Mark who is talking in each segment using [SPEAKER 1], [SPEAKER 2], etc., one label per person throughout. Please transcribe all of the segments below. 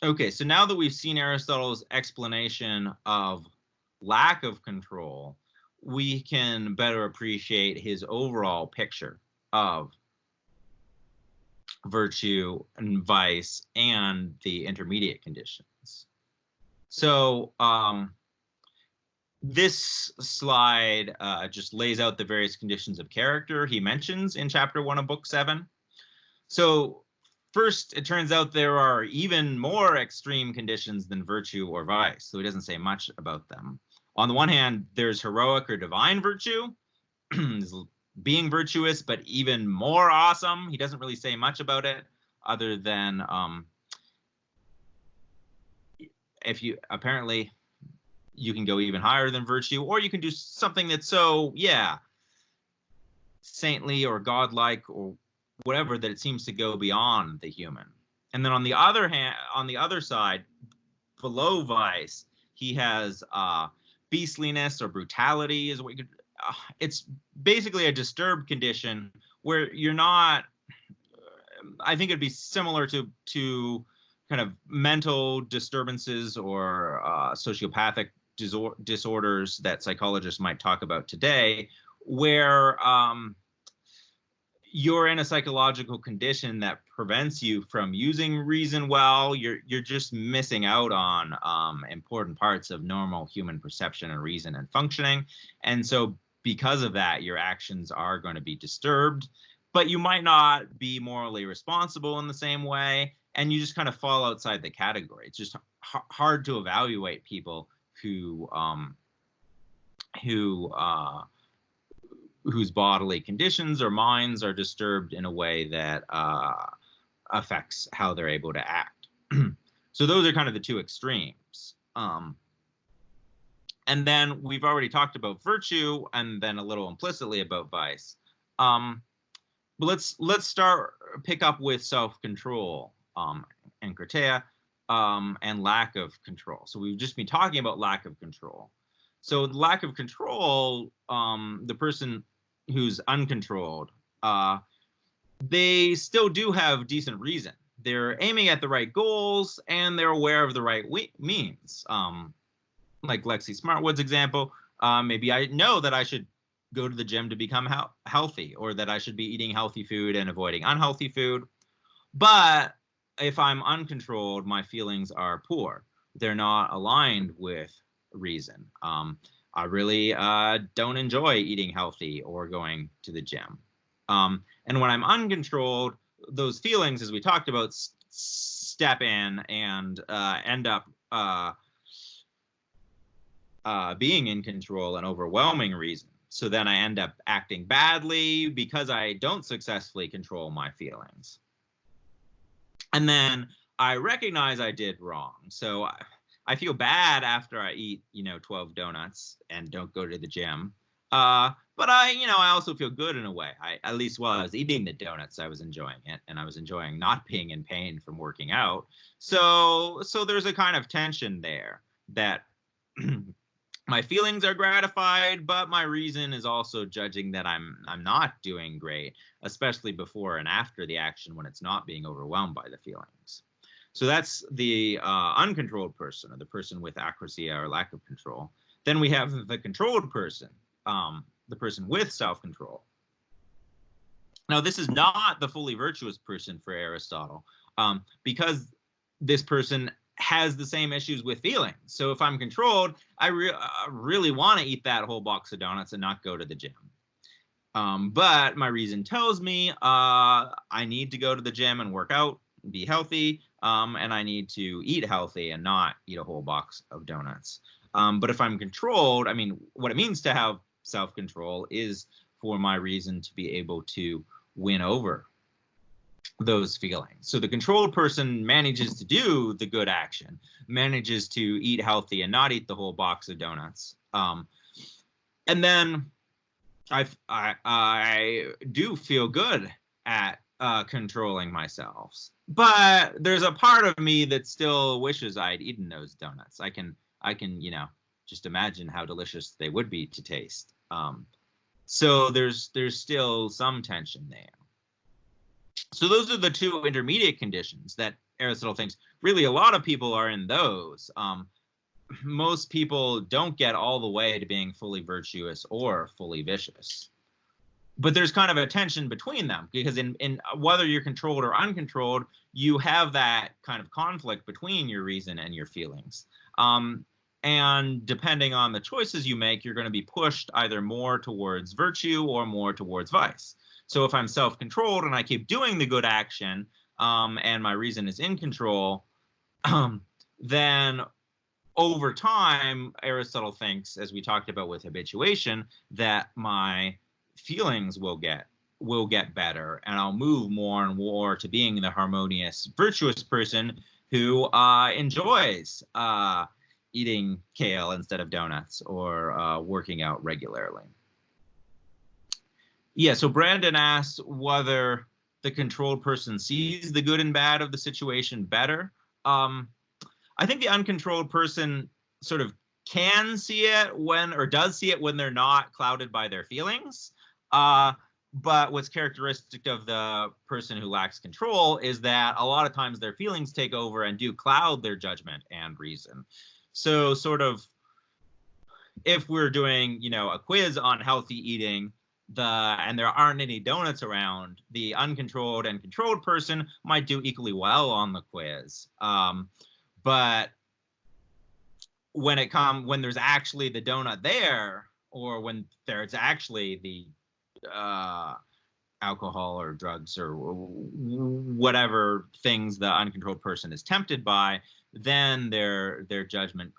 [SPEAKER 1] Okay, so now that we've seen Aristotle's explanation of lack of control, we can better appreciate his overall picture of virtue and vice and the intermediate conditions. So this slide just lays out the various conditions of character he mentions in chapter 1 of book 7. So first, it turns out there are even more extreme conditions than virtue or vice, so he doesn't say much about them. On the one hand, there's heroic or divine virtue, being virtuous, but even more awesome. He doesn't really say much about it, other than if you apparently you can go even higher than virtue, or you can do something that's so, yeah, saintly or godlike or whatever, that it seems to go beyond the human. And then on the other hand, on the other side, below vice, he has beastliness or brutality is what you could. It's basically a disturbed condition where you're not. I think it'd be similar to kind of mental disturbances or sociopathic disorders that psychologists might talk about today, where you're in a psychological condition that prevents you from using reason well. You're just missing out on important parts of normal human perception and reason and functioning. And so because of that, your actions are going to be disturbed, but you might not be morally responsible in the same way. And you just kind of fall outside the category. It's just hard to evaluate people whose bodily conditions or minds are disturbed in a way that affects how they're able to act. So those are kind of the two extremes. And then we've already talked about virtue, and then a little implicitly about vice. But let's pick up with self-control and krateia and lack of control. So we've just been talking about lack of control. So lack of control, the person who's uncontrolled, they still do have decent reason. They're aiming at the right goals and they're aware of the right means. Like Lexi Smartwood's example, maybe I know that I should go to the gym to become healthy, or that I should be eating healthy food and avoiding unhealthy food. But if I'm uncontrolled, my feelings are poor. They're not aligned with reason. I really don't enjoy eating healthy or going to the gym. And when I'm uncontrolled, those feelings, as we talked about, step in and end up being in control and overwhelming reason. So then I end up acting badly because I don't successfully control my feelings. And then I recognize I did wrong. So I feel bad after I eat, 12 donuts and don't go to the gym. But I also feel good in a way. At least while I was eating the donuts, I was enjoying it, and I was enjoying not being in pain from working out. So there's a kind of tension there that my feelings are gratified, but my reason is also judging that I'm not doing great, especially before and after the action when it's not being overwhelmed by the feelings. So that's the uncontrolled person, or the person with akrasia or lack of control. Then we have the controlled person, the person with self-control. Now, this is not the fully virtuous person for Aristotle, because this person has the same issues with feelings. So if I'm controlled, I really want to eat that whole box of donuts and not go to the gym. But my reason tells me I need to go to the gym and work out, be healthy, and I need to eat healthy and not eat a whole box of donuts. But if I'm controlled, what it means to have self-control is for my reason to be able to win over those feelings. So the controlled person manages to do the good action, manages to eat healthy and not eat the whole box of donuts. And then I do feel good at controlling myself. But there's a part of me that still wishes I'd eaten those donuts. I can just imagine how delicious they would be to taste. So there's still some tension there. So those are the two intermediate conditions that Aristotle thinks really a lot of people are in those. Most people don't get all the way to being fully virtuous or fully vicious. But there's kind of a tension between them, because in whether you're controlled or uncontrolled, you have that kind of conflict between your reason and your feelings. And depending on the choices you make, you're going to be pushed either more towards virtue or more towards vice. So if I'm self-controlled and I keep doing the good action, and my reason is in control, then over time, Aristotle thinks, as we talked about with habituation, that my feelings will get better, and I'll move more and more to being the harmonious, virtuous person who enjoys eating kale instead of donuts, or working out regularly. Yeah, so Brandon asks whether the controlled person sees the good and bad of the situation better. I think the uncontrolled person sort of can see it does see it when they're not clouded by their feelings. But what's characteristic of the person who lacks control is that a lot of times their feelings take over and do cloud their judgment and reason. So sort of, if we're doing, a quiz on healthy eating, and there aren't any donuts around, the uncontrolled and controlled person might do equally well on the quiz. But when there's actually the donut there, or when there's actually the alcohol or drugs or whatever things the uncontrolled person is tempted by, then their judgment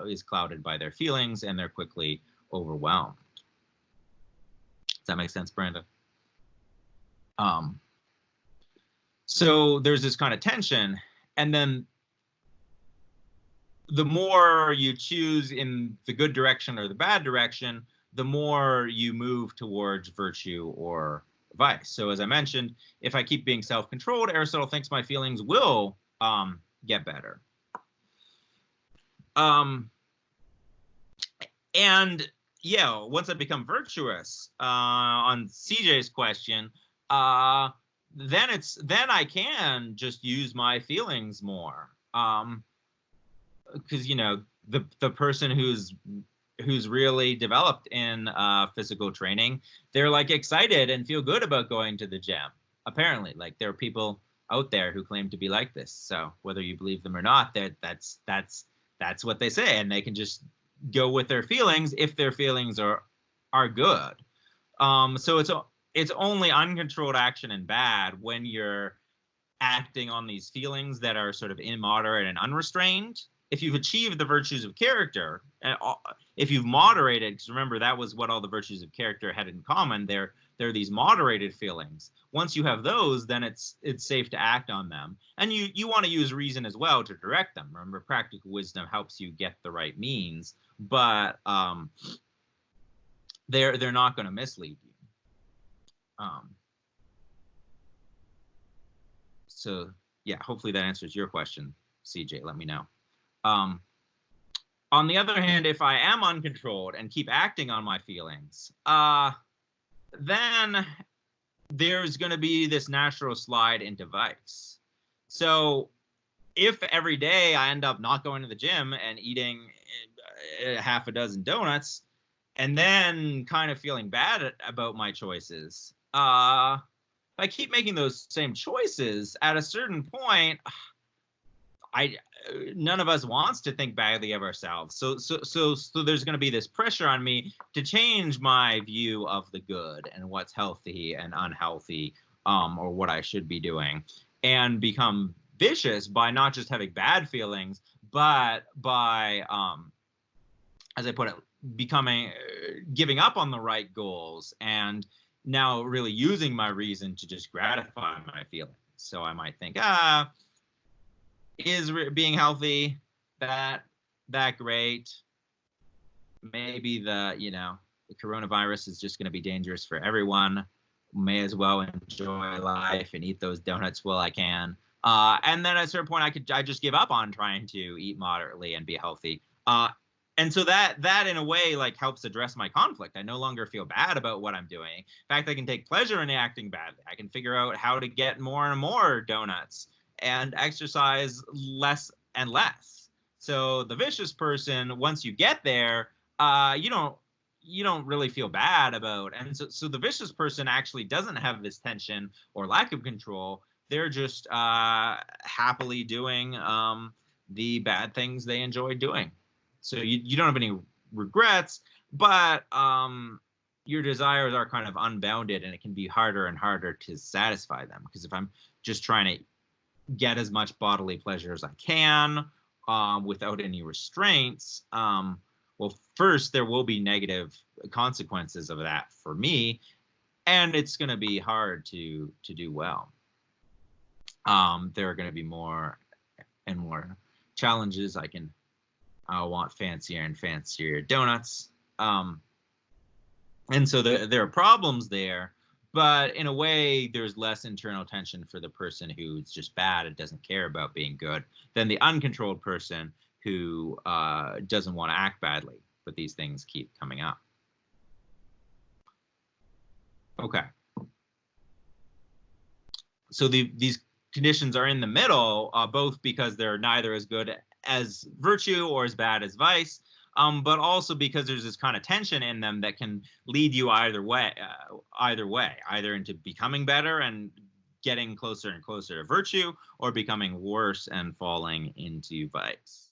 [SPEAKER 1] is clouded by their feelings, and they're quickly overwhelmed. Does that make sense, Brandon? So there's this kind of tension, and then the more you choose in the good direction or the bad direction, the more you move towards virtue or vice. So as I mentioned, if I keep being self-controlled, Aristotle thinks my feelings will get better. And yeah, once I become virtuous, on CJ's question, then I can just use my feelings more. Because the person who's really developed in physical training, they're like excited and feel good about going to the gym. Apparently, like, there are people out there who claim to be like this. So whether you believe them or not, that's what they say, and they can just go with their feelings if their feelings are good. So it's only uncontrolled action and bad when you're acting on these feelings that are sort of immoderate and unrestrained. If you've achieved the virtues of character, if you've moderated, because remember, that was what all the virtues of character had in common, they're these moderated feelings. Once you have those, then it's safe to act on them. And you want to use reason as well to direct them. Remember, practical wisdom helps you get the right means, but they're not going to mislead you. So yeah, hopefully that answers your question, CJ. Let me know. On the other hand, if I am uncontrolled and keep acting on my feelings, then there's going to be this natural slide into vice. So if every day I end up not going to the gym and eating half a dozen donuts, and then kind of feeling bad about my choices, if I keep making those same choices, at a certain point, none of us wants to think badly of ourselves. So there's going to be this pressure on me to change my view of the good and what's healthy and unhealthy, or what I should be doing, and become vicious by not just having bad feelings, but by, as I put it, giving up on the right goals, and now really using my reason to just gratify my feelings. So I might think, is being healthy that great? Maybe the coronavirus is just going to be dangerous for everyone. May as well enjoy life and eat those donuts while I can. And then at a certain point, I just give up on trying to eat moderately and be healthy. And so that in a way like helps address my conflict. I no longer feel bad about what I'm doing. In fact, I can take pleasure in acting badly. I can figure out how to get more and more donuts and exercise less and less. So the vicious person, once you get there, you don't really feel bad about. And so the vicious person actually doesn't have this tension or lack of control. They're just happily doing the bad things they enjoy doing. So you don't have any regrets, but your desires are kind of unbounded, and it can be harder and harder to satisfy them. Because if I'm just trying to get as much bodily pleasure as I can without any restraints, well, first, there will be negative consequences of that for me, and it's going to be hard to do well. There are going to be more and more challenges. I want fancier and fancier donuts. And so there are problems there, but in a way, there's less internal tension for the person who's just bad and doesn't care about being good than the uncontrolled person who doesn't want to act badly, but these things keep coming up. Okay. So these conditions are in the middle, both because they're neither as good as virtue or as bad as vice, but also because there's this kind of tension in them that can lead you either way, either into becoming better and getting closer and closer to virtue, or becoming worse and falling into vice.